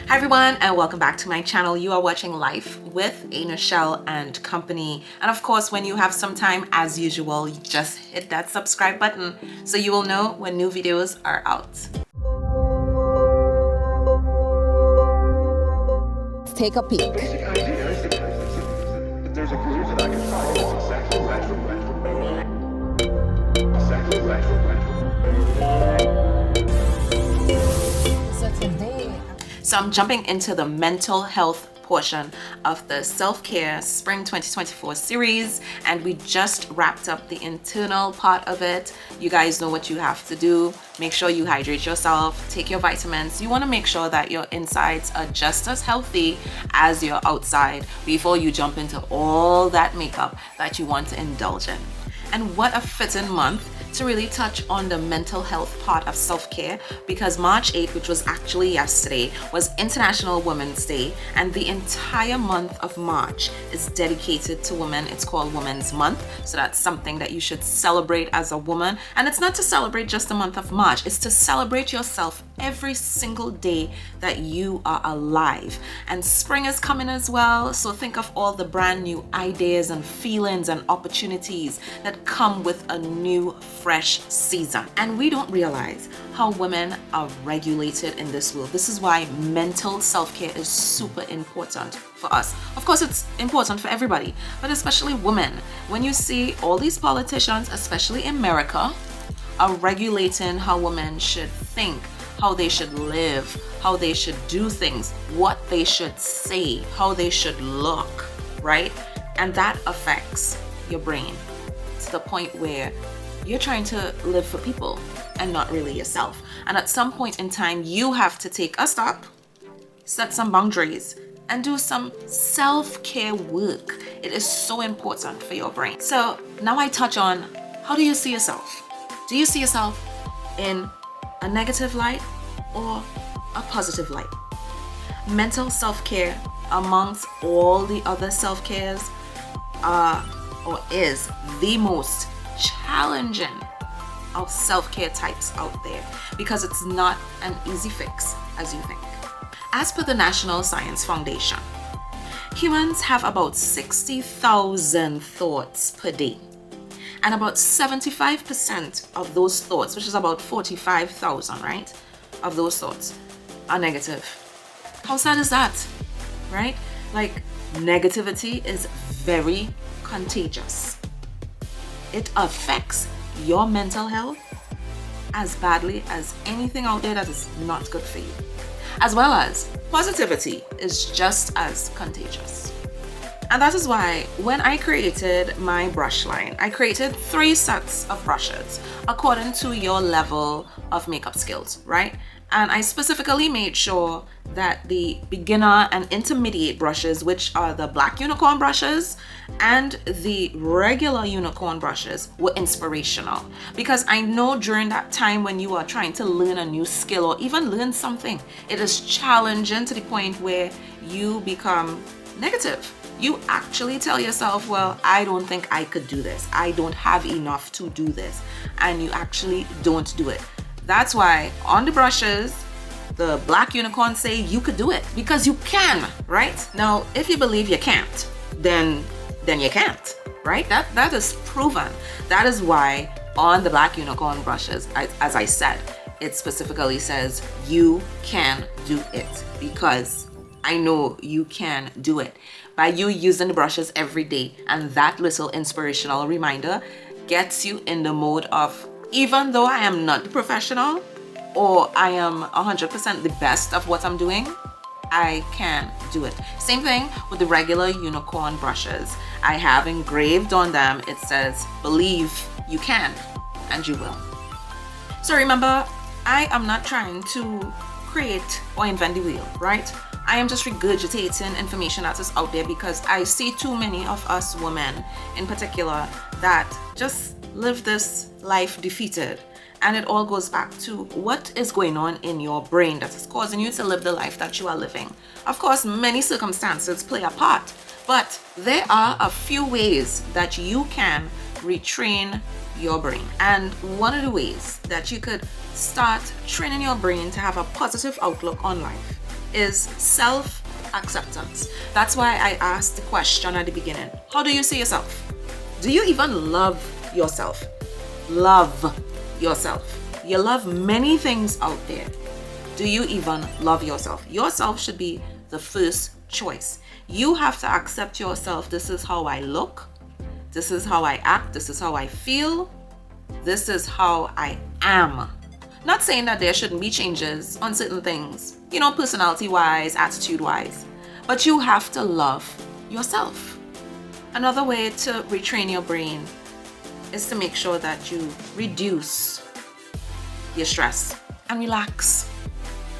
Hi everyone, and welcome back to my channel. You are watching Life with Michelle and Company. And of course, when you have some time, as usual, you just hit that subscribe button so you will know when new videos are out. Let's take a peek. Basic idea is that there's a glue that I can find. It's exactly So I'm jumping into the mental health portion of the self-care spring 2024 series, and we just wrapped up the internal part of it. You guys know what you have to do. Make sure you hydrate yourself, take your vitamins. You want to make sure that your insides are just as healthy as your outside before you jump into all that makeup that you want to indulge in. And what a fitting month to really touch on the mental health part of self-care, because March 8th, which was actually yesterday, was International Women's Day, and the entire month of March is dedicated to women. It's called Women's Month, so that's something that you should celebrate as a woman. And it's not to celebrate just the month of March, it's to celebrate yourself every single day that you are alive. And spring is coming as well, so think of all the brand new ideas and feelings and opportunities that come with a new fresh season. And we don't realize how women are regulated in this world. This is why mental self-care is super important for us. Of course, it's important for everybody, but especially women. When you see all these politicians, especially in America, are regulating how women should think, how they should live, how they should do things, what they should say, how they should look, right? And that affects your brain to the point where you're trying to live for people and not really yourself. And at some point in time, you have to take a stop, set some boundaries, and do some self-care work. It is so important for your brain. So now I touch on, how do you see yourself? Do you see yourself in a negative light or a positive light? Mental self-care, amongst all the other self-cares, is the most challenging of self-care types out there, because it's not an easy fix as you think. As per the National Science Foundation, humans have about 60,000 thoughts per day, and about 75% of those thoughts, which is about 45,000, right, of those thoughts are negative. How sad is that, right? Like, negativity is very contagious. It affects your mental health as badly as anything out there that is not good for you. As well as positivity is just as contagious. And that is why when I created my brush line, I created 3 sets of brushes according to your level of makeup skills, right? And I specifically made sure that the beginner and intermediate brushes, which are the black unicorn brushes and the regular unicorn brushes, were inspirational. Because I know during that time when you are trying to learn a new skill or even learn something, it is challenging to the point where you become negative. You actually tell yourself, well, I don't think I could do this. I don't have enough to do this. And you actually don't do it. That's why on the brushes, the black unicorns say you could do it, because you can, right? Now, if you believe you can't, then you can't, right? That is proven. That is why on the black unicorn brushes, as I said, it specifically says you can do it, because I know you can do it. By you using the brushes every day, and that little inspirational reminder gets you in the mode of, even though I am not the professional or I am 100% the best of what I'm doing, I can do it. Same thing with the regular unicorn brushes. I have engraved on them, it says, believe you can, and you will. So remember, I am not trying to create or invent the wheel, right? I am just regurgitating information that is out there, because I see too many of us women in particular that just live this life defeated. And it all goes back to what is going on in your brain that is causing you to live the life that you are living. Of course, many circumstances play a part, but there are a few ways that you can retrain your brain. And one of the ways that you could start training your brain to have a positive outlook on life is self-acceptance. That's why I asked the question at the beginning. How do you see yourself? Do you even love yourself? Love yourself. You love many things out there. Do you even love yourself? Yourself should be the first choice. You have to accept yourself. This is how I look. This is how I act. This is how I feel. This is how I am. Not saying that there shouldn't be changes on certain things, personality-wise, attitude-wise, but you have to love yourself. Another way to retrain your brain is to make sure that you reduce your stress and relax.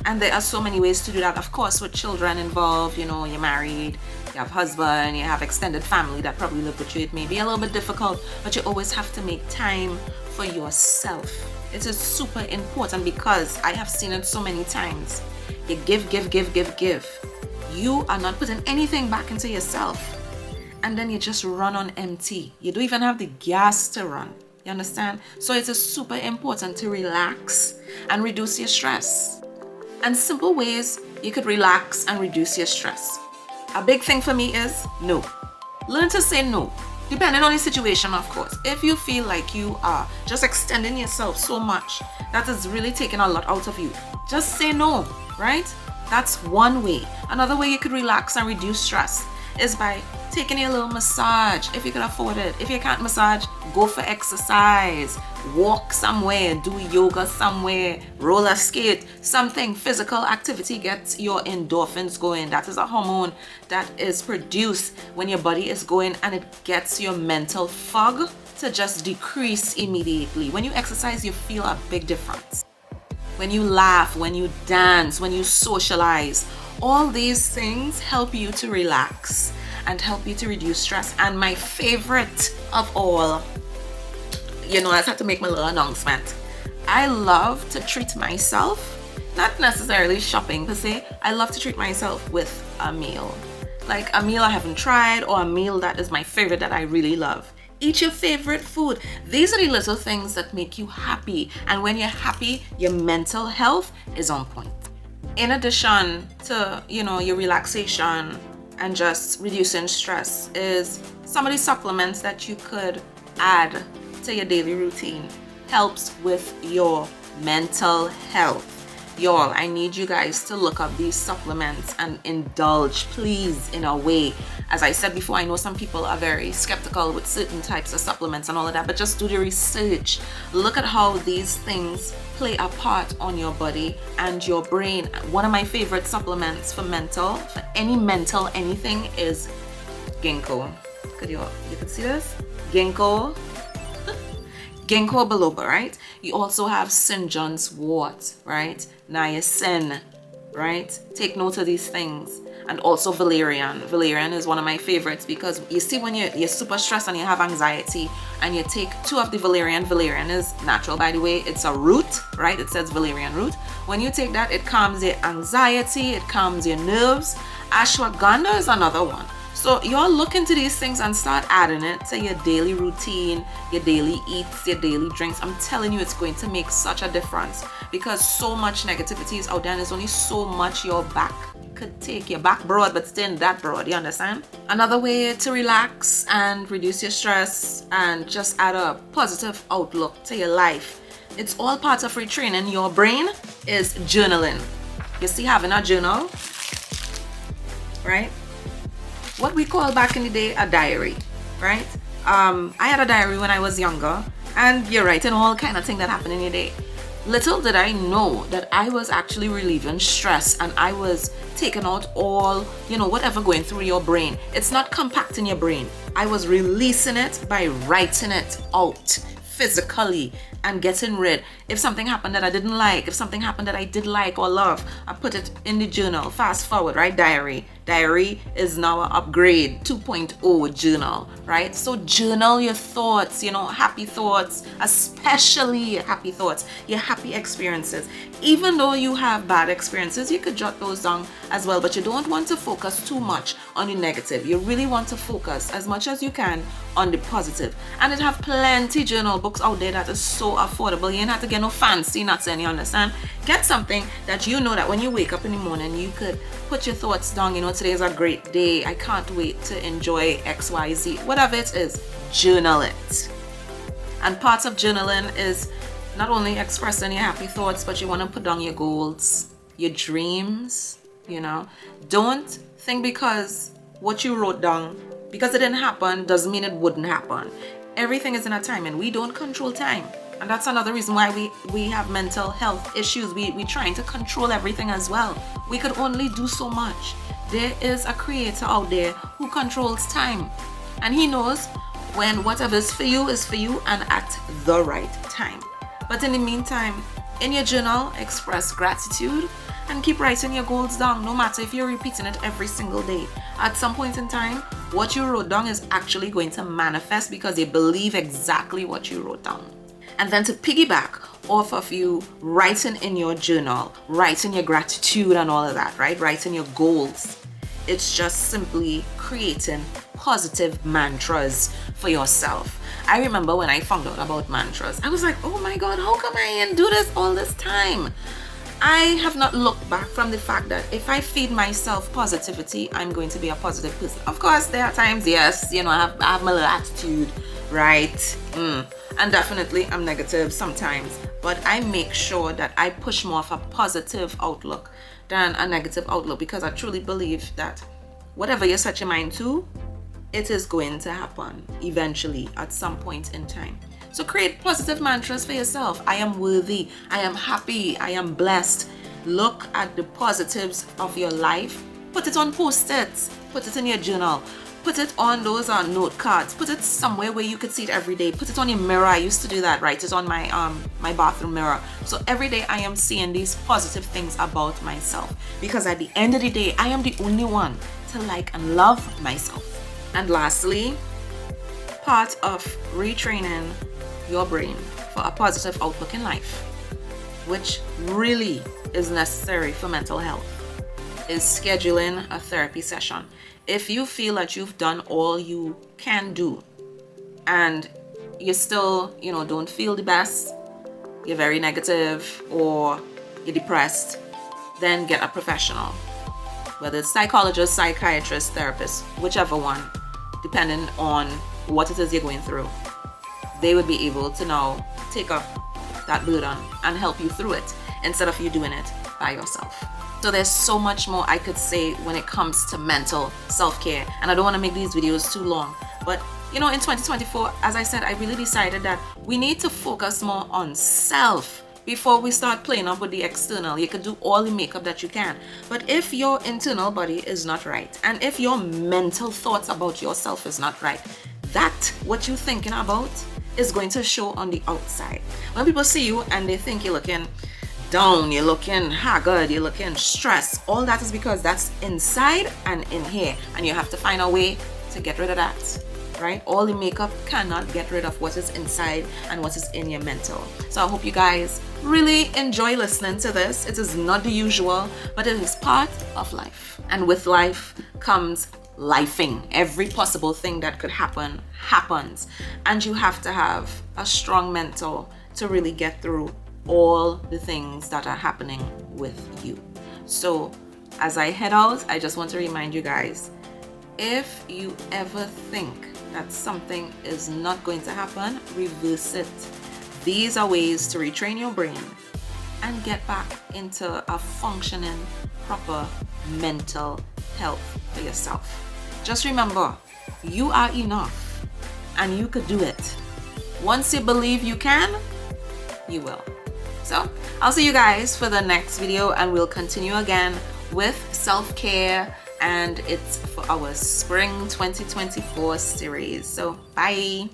And there are so many ways to do that. Of course, with children involved, you're married, you have husband, you have extended family that probably live with you. It may be a little bit difficult, but you always have to make time for yourself. It is super important because I have seen it so many times. You give. You are not putting anything back into yourself. And then you just run on empty. You don't even have the gas to run. You understand? So it is super important to relax and reduce your stress. And simple ways you could relax and reduce your stress. A big thing for me is no. Learn to say no. Depending on the situation, of course. If you feel like you are just extending yourself so much, that is really taking a lot out of you, just say no, right? That's one way. Another way you could relax and reduce stress is by taking a little massage, if you can afford it. If you can't massage, go for exercise, walk somewhere, do yoga somewhere, roller skate, something. Physical activity gets your endorphins going. That is a hormone that is produced when your body is going, and it gets your mental fog to just decrease immediately. When you exercise, you feel a big difference. When you laugh, when you dance, when you socialize, all these things help you to relax and help you to reduce stress. And my favorite of all, I just have to make my little announcement. I love to treat myself, not necessarily shopping per se. I love to treat myself with a meal. Like a meal I haven't tried, or a meal that is my favorite that I really love. Eat your favorite food. These are the little things that make you happy. And when you're happy, your mental health is on point. In addition to, your relaxation and just reducing stress, is some of the supplements that you could add to your daily routine. Helps with your mental health. Y'all, I need you guys to look up these supplements and indulge, please, in a way. As I said before, I know some people are very skeptical with certain types of supplements and all of that, but just do the research. Look at how these things play a part on your body and your brain. One of my favorite supplements for any mental anything is Gingko. You could see this? Gingko Biloba, right? You also have John Wort, right? Niacin, right? Take note of these things. And also Valerian. Valerian is one of my favorites because you see when you're super stressed and you have anxiety and you take 2 of the Valerian. Valerian is natural, by the way. It's a root, right? It says Valerian root. When you take that, it calms your anxiety, it calms your nerves. Ashwaghanda is another one. So y'all look into these things and start adding it to your daily routine, your daily eats, your daily drinks. I'm telling you, it's going to make such a difference because so much negativity is out there and there's only so much your back could take. Your back broad, but still that broad, you understand? Another way to relax and reduce your stress and just add a positive outlook to your life. It's all part of retraining your brain is journaling. You see, having a journal, right? What we call back in the day a diary, right? I had a diary when I was younger, and you're writing all kind of things that happen in your day. Little did I know that I was actually relieving stress and I was taking out all, whatever going through your brain. It's not compacting your brain. I was releasing it by writing it out physically and getting rid. If something happened that I didn't like, if something happened that I did like or love, I put it in the journal. Fast forward, right? Diary is now an upgrade 2.0 journal, right? So journal your thoughts, happy thoughts, especially happy thoughts, your happy experiences. Even though you have bad experiences, you could jot those down as well, but you don't want to focus too much on the negative. You really want to focus as much as you can on the positive. And it have plenty journal books books out there that is so affordable. You ain't have to get no fancy nothing, you understand? Get something that you know that when you wake up in the morning, you could put your thoughts down. You know, today is a great day. I can't wait to enjoy XYZ. Whatever it is, journal it. And parts of journaling is not only expressing your happy thoughts, but you want to put down your goals, your dreams, you know. Don't think because what you wrote down, because it didn't happen, doesn't mean it wouldn't happen. Everything is in a time, and we don't control time. And that's another reason why we have mental health issues. We're trying to control everything as well. We could only do so much. There is a creator out there who controls time. And he knows when whatever is for you and at the right time. But in the meantime, in your journal, express gratitude and keep writing your goals down, no matter if you're repeating it every single day. At some point in time, what you wrote down is actually going to manifest because you believe exactly what you wrote down. And then to piggyback off of you writing in your journal, writing your gratitude and all of that, right? Writing your goals. It's just simply creating positive mantras for yourself. I remember when I found out about mantras, I was like, oh my God, how come I didn't do this all this time? I have not looked back from the fact that if I feed myself positivity, I'm going to be a positive person. Of course, there are times, yes, you know, I have my little attitude, right? And definitely I'm negative sometimes, but I make sure that I push more of a positive outlook than a negative outlook, because I truly believe that whatever you set your mind to, it is going to happen eventually at some point in time. So create positive mantras for yourself. I am worthy. I am happy. I am blessed. Look at the positives of your life. Put it on post-its. Put it in your journal. Put it on those note cards. Put it somewhere where you could see it every day. Put it on your mirror. I used to do that, right? It's on my my bathroom mirror. So every day I am seeing these positive things about myself, because at the end of the day, I am the only one to like and love myself. And lastly, part of retraining your brain for a positive outlook in life, which really is necessary for mental health, is scheduling a therapy session. If you feel that you've done all you can do and you still, you know, don't feel the best, you're very negative or you're depressed, then get a professional, whether it's psychologist, psychiatrist, therapist, whichever one, depending on what it is you're going through. They would be able to now take up that burden and help you through it instead of you doing it by yourself. So there's so much more I could say when it comes to mental self-care, and I don't want to make these videos too long, but you know, in 2024, as I said, I really decided that we need to focus more on self before we start playing up with the external. You can do all the makeup that you can, but if your internal body is not right, and if your mental thoughts about yourself is not right, that what you're thinking about is going to show on the outside. When people see you and they think you're looking down, you're looking haggard, you're looking stressed, all that is because that's inside and in here, and you have to find a way to get rid of that, right? All the makeup cannot get rid of what is inside and what is in your mental. So I hope you guys really enjoy listening to this. It is not the usual, but it is part of life, and with life comes lifing. Every possible thing that could happen happens, and you have to have a strong mental to really get through all the things that are happening with you. So as I head out, I just want to remind you guys, if you ever think that something is not going to happen, reverse it. These are ways to retrain your brain and get back into a functioning, proper mental health for yourself. Just remember, you are enough and you could do it. Once you believe you can, you will. So I'll see you guys for the next video, and we'll continue again with self-care, and it's for our spring 2024 series. So bye.